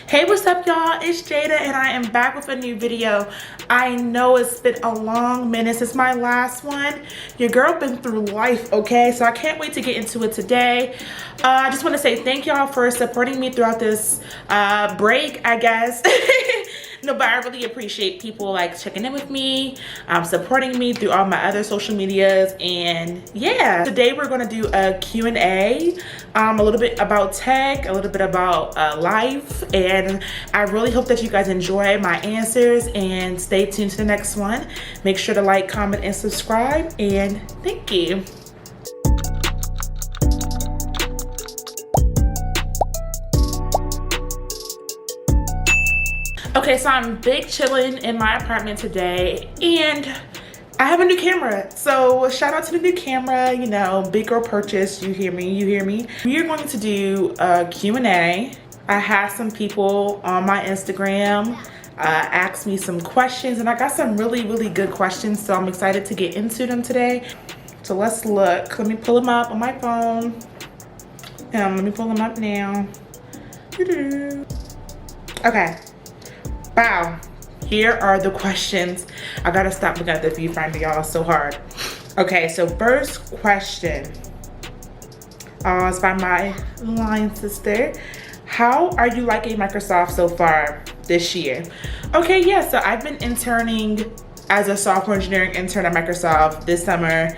Hey, what's up y'all? It's Jada and I am back with a new video. I know it's been a long minute since my last one. Your girl been through life, okay? So I can't wait to get into it today. I just want to say thank y'all for supporting me throughout this break, I guess. No, but I really appreciate people like checking in with me, supporting me through all my other social medias. And yeah, today we're going to do a Q&A, a little bit about tech, a little bit about life, and I really hope that you guys enjoy my answers and stay tuned to the next one. Make sure to like, comment, and subscribe, and thank you. Okay, so I'm big chilling in my apartment today, and I have a new camera. So shout out to the new camera, you know, big girl purchase. You hear me, you hear me. We are going to do a Q&A. I had some people on my Instagram ask me some questions, and I got some really good questions, so I'm excited to get into them today. So let's look. Let me pull them up on my phone. Let me pull them up now. Okay. Wow, here are the questions. I gotta stop looking at the viewfinder, y'all, so hard. Okay, so first question. It's by my line sister. How are you liking Microsoft so far this year? Okay, yeah, so I've been interning as a software engineering intern at Microsoft this summer.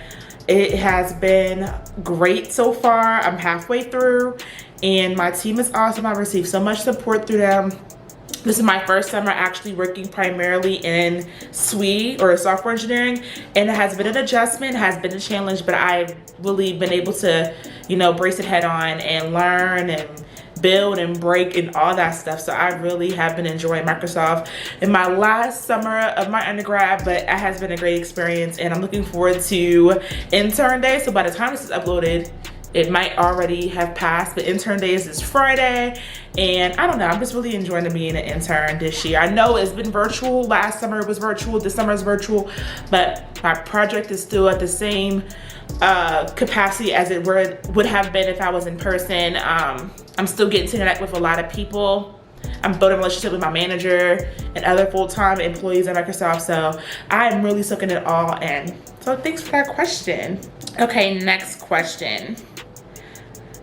It has been great so far. I'm halfway through, and my team is awesome. I've received so much support through them. This is my first summer actually working primarily in SWE, or software engineering, and it has been an adjustment, has been a challenge, but I've really been able to, you know, brace it head on and learn and build and break and all that stuff. So I really have been enjoying Microsoft in my last summer of my undergrad, but it has been a great experience, and I'm looking forward to intern day. So by the time this is uploaded, it might already have passed, but intern day is this Friday, and I don't know, I'm just really enjoying being an intern this year. I know it's been virtual. Last summer it was virtual, this summer is virtual, but my project is still at the same capacity as it would have been if I was in person. I'm still getting to connect with a lot of people. I'm building a relationship with my manager and other full-time employees at Microsoft, so I'm really soaking it all in. So thanks for that question. Okay, next question.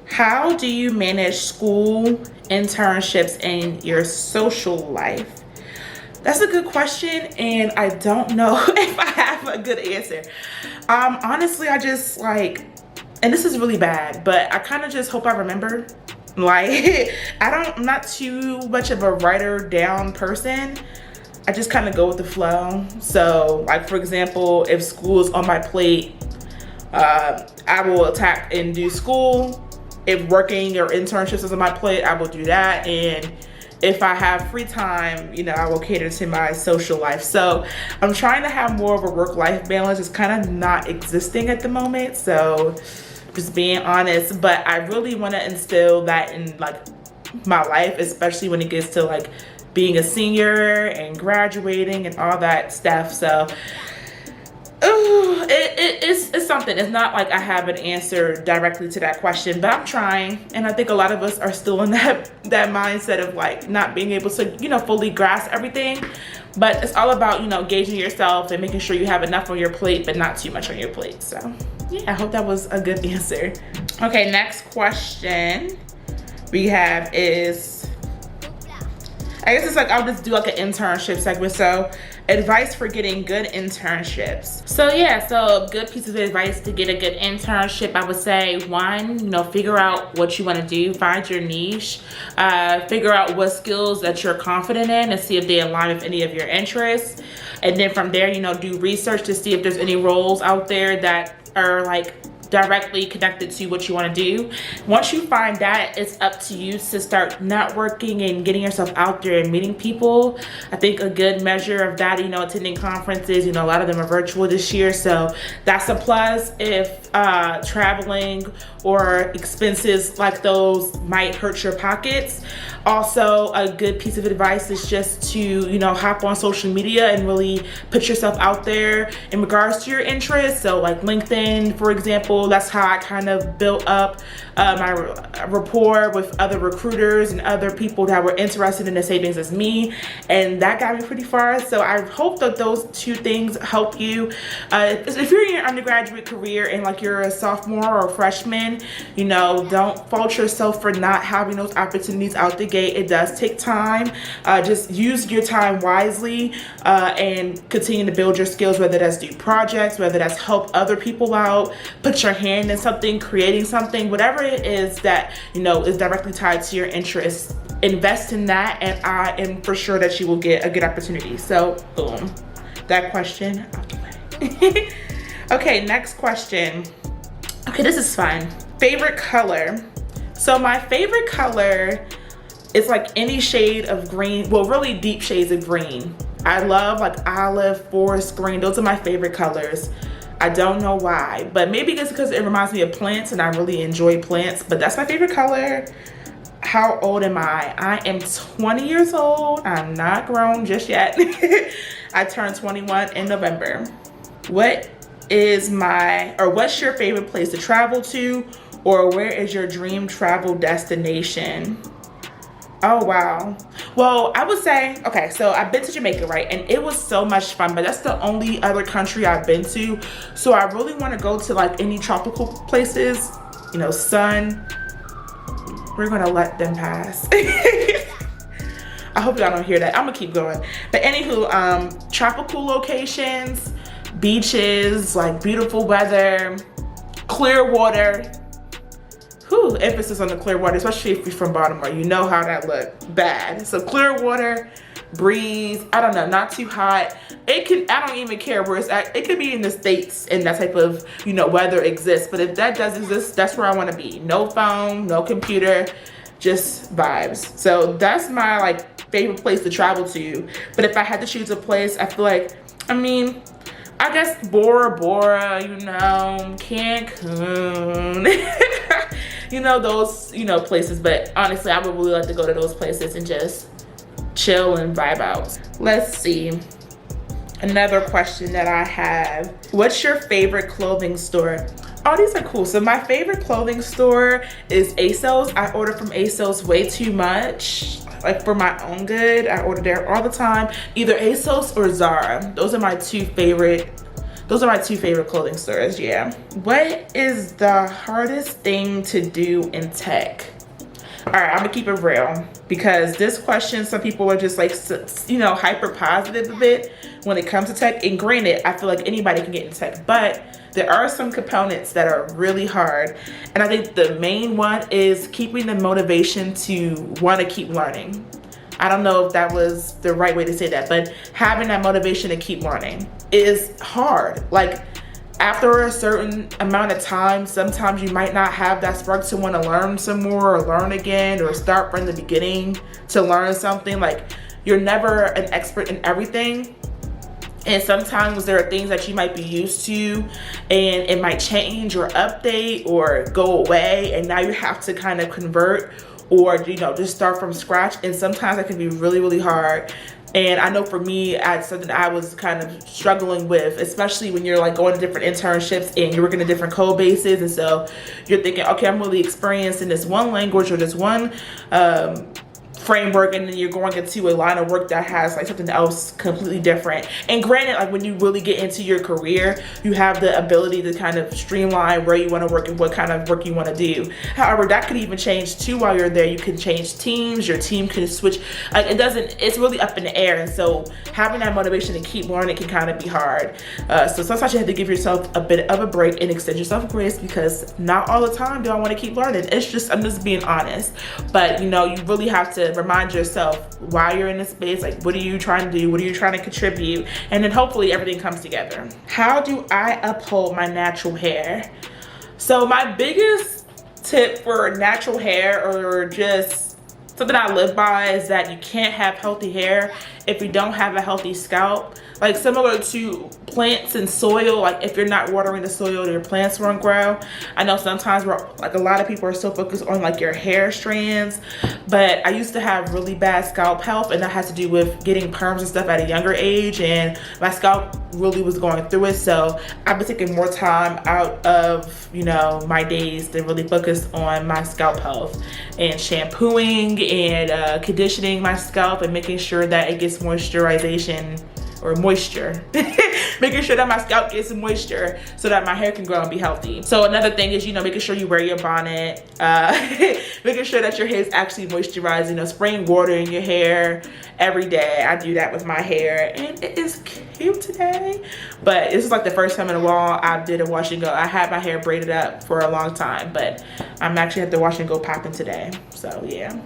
How do you manage school, internships, and your social life? That's a good question, and I don't know if I have a good answer. Honestly, I just like, and this is really bad, but I kind of just hope I remember. Like, I'm not too much of a writer down person. I just kind of go with the flow. So, like, for example, if school is on my plate, I will attack and do school. If working or internships is on my plate, I will do that. And if I have free time, you know, I will cater to my social life. So I'm trying to have more of a work-life balance. It's kind of not existing at the moment. So just being honest, but I really want to instill that in like my life, especially when it gets to like being a senior and graduating and all that stuff. So it's something. It's not like I have an answer directly to that question, but I'm trying. And I think a lot of us are still in that mindset of like not being able to, you know, fully grasp everything. But it's all about, you know, gauging yourself and making sure you have enough on your plate, but not too much on your plate. So yeah, I hope that was a good answer. Okay, next question we have is, I guess it's like, I'll just do like an internship segment. So advice for getting good internships. So yeah, so a good piece of advice to get a good internship, I would say, one, you know, figure out what you want to do, find your niche, figure out what skills that you're confident in and see if they align with any of your interests. And then from there, you know, do research to see if there's any roles out there that are like directly connected to what you want to do. Once you find that, it's up to you to start networking and getting yourself out there and meeting people. I think a good measure of that, you know, attending conferences, you know, a lot of them are virtual this year, so that's a plus. If traveling or expenses like those might hurt your pockets, also a good piece of advice is just to, you know, hop on social media and really put yourself out there in regards to your interests. So like LinkedIn, for example, that's how I kind of built up my rapport with other recruiters and other people that were interested in the same things as me, and that got me pretty far. So I hope that those two things help you. If you're in your undergraduate career and like you're a sophomore or a freshman, you know, don't fault yourself for not having those opportunities out the gate. It does take time. Just use your time wisely and continue to build your skills, whether that's do projects, whether that's help other people out, put your hand in something, creating something, whatever it is that, you know, is directly tied to your interests. Invest in that, and I am for sure that you will get a good opportunity. So boom, that question out the way. Okay, next question. Okay, this is fun. Favorite color. So my favorite color is like any shade of green, well, really deep shades of green. I love like olive, forest green. Those are my favorite colors. I don't know why, but maybe it's because it reminds me of plants and I really enjoy plants, but that's my favorite color. How old am I? I am 20 years old. I'm not grown just yet. I turned 21 in November. What is what's your favorite place to travel to, or where is your dream travel destination? Oh, wow. Well, I would say, okay, so I've been to Jamaica, right? And it was so much fun, but that's the only other country I've been to. So I really want to go to like any tropical places, you know, sun. We're gonna let them pass. I hope y'all don't hear that. I'm gonna keep going. But anywho, tropical locations, beaches, like beautiful weather, clear water. Whew, emphasis on the clear water, especially if you're from Baltimore. You know how that look bad. So clear water, breeze, I don't know, not too hot. I don't even care where it's at. It could be in the States and that type of, you know, weather exists. But if that does exist, that's where I want to be. No phone, no computer, just vibes. So that's my like favorite place to travel to. But if I had to choose a place, I feel like, I mean, I guess Bora Bora, you know, Cancun, you know, those, you know, places. But honestly, I would really like to go to those places and just chill and vibe out. Let's see. Another question that I have. What's your favorite clothing store? Oh, these are cool. So my favorite clothing store is ASOS. I order from ASOS way too much. Like for my own good, I order there all the time. Either ASOS or Zara. Those are my two favorite clothing stores, yeah. What is the hardest thing to do in tech? All right, I'm gonna keep it real, because this question, some people are just like, you know, hyper positive a bit when it comes to tech. And granted, I feel like anybody can get into tech, but there are some components that are really hard. And I think the main one is keeping the motivation to want to keep learning. I don't know if that was the right way to say that, but having that motivation to keep learning is hard. Like after a certain amount of time, sometimes you might not have that spark to want to learn some more or learn again or start from the beginning to learn something. Like you're never an expert in everything. And sometimes there are things that you might be used to and it might change or update or go away. And now you have to kind of convert or, you know, just start from scratch. And sometimes that can be really, really hard. And I know for me, that's something I was kind of struggling with, especially when you're like going to different internships and you're working in different code bases. And so you're thinking, okay, I'm really experienced in this one language or this one framework, and then you're going into a line of work that has like something else completely different. And granted, like when you really get into your career, you have the ability to kind of streamline where you want to work and what kind of work you want to do. However, that could even change too while you're there. You can change teams, your team can switch. Like it's really up in the air. And so having that motivation to keep learning can kind of be hard. So sometimes you have to give yourself a bit of a break and extend yourself grace, because not all the time do I want to keep learning. I'm just being honest. But you know, you really have to remind yourself why you're in this space. Like, what are you trying to do? What are you trying to contribute? And then hopefully everything comes together. How do I uphold my natural hair? So my biggest tip for natural hair, or just something I live by, is that you can't have healthy hair if you don't have a healthy scalp. Like similar to plants and soil, like if you're not watering the soil, your plants won't grow. I know sometimes like a lot of people are so focused on like your hair strands, but I used to have really bad scalp health, and that has to do with getting perms and stuff at a younger age, and my scalp really was going through it. So I've been taking more time out of, you know, my days to really focus on my scalp health and shampooing and conditioning my scalp and making sure that it gets moisturization or moisture. Making sure that my scalp gets some moisture so that my hair can grow and be healthy. So another thing is, you know, making sure you wear your bonnet, making sure that your hair is actually moisturized, you know, spraying water in your hair every day. I do that with my hair and it is cute today. But this is like the first time in a while I did a wash and go. I had my hair braided up for a long time, but I'm actually at the wash and go popping today. So yeah.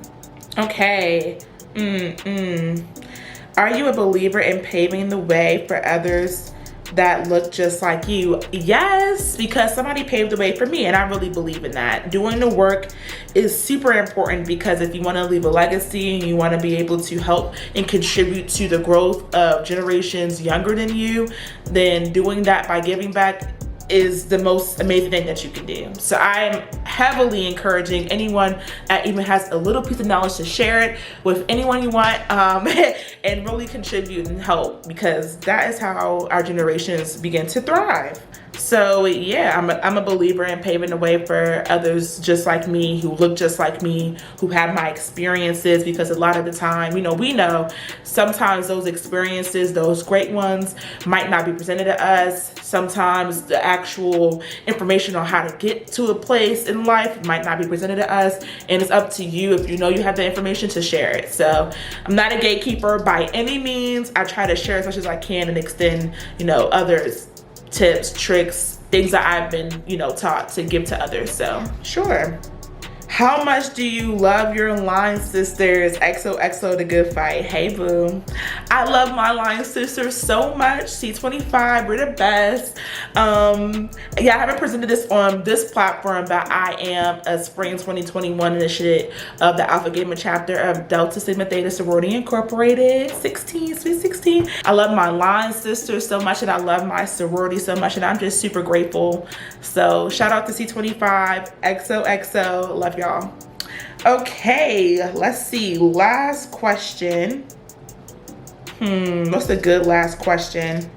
Okay. Are you a believer in paving the way for others that look just like you? Yes, because somebody paved the way for me and I really believe in that. Doing the work is super important because if you want to leave a legacy and you want to be able to help and contribute to the growth of generations younger than you, then doing that by giving back is the most amazing thing that you can do. So I'm heavily encouraging anyone that even has a little piece of knowledge to share it with anyone you want, and really contribute and help, because that is how our generations begin to thrive. So yeah, I'm a believer in paving the way for others just like me, who look just like me, who have my experiences, because a lot of the time, you know, we know sometimes those experiences, those great ones, might not be presented to us. Sometimes the actual information on how to get to a place in life might not be presented to us, and it's up to you, if you know you have the information, to share it. So I'm not a gatekeeper by any means. I try to share as much as I can and extend, you know, others tips, tricks, things that I've been, you know, taught to give to others. So sure. How much do you love your line sisters? XOXO the good fight. Hey boo. I love my line sisters so much. C25, we're the best. Yeah, I haven't presented this on this platform, but I am a spring 2021 initiative of the Alpha Gamma chapter of Delta Sigma Theta Sorority Incorporated. 16, sweet 16. I love my line sisters so much and I love my sorority so much, and I'm just super grateful. So shout out to C25, XOXO, love y'all. Okay, let's see, last question. What's a good last question?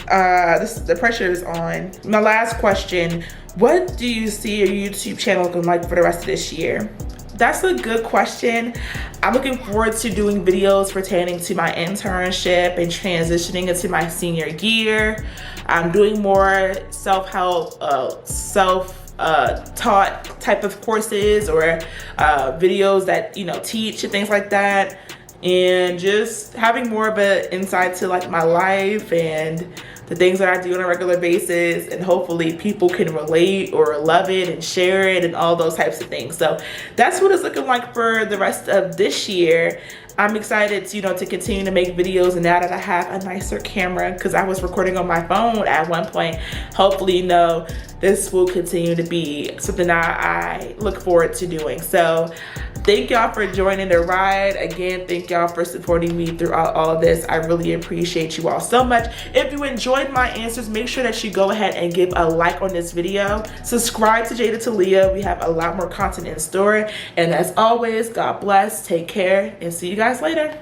The pressure is on. My last question, what do you see your YouTube channel looking like for the rest of this year? That's a good question. I'm looking forward to doing videos pertaining to my internship and transitioning into my senior year. I'm doing more self-help, taught type of courses or videos that, you know, teach and things like that, and just having more of an insight to like my life and the things that I do on a regular basis, and hopefully people can relate or love it and share it and all those types of things. So that's what it's looking like for the rest of this year. I'm excited to, you know, to continue to make videos, and now that I have a nicer camera, because I was recording on my phone at one point, hopefully, you know, this will continue to be something that I look forward to doing. So thank y'all for joining the ride. Again, thank y'all for supporting me throughout all of this. I really appreciate you all so much. If you enjoyed my answers, make sure that you go ahead and give a like on this video. Subscribe to Jada Talia. We have a lot more content in store. And as always, God bless, take care, and see you guys later.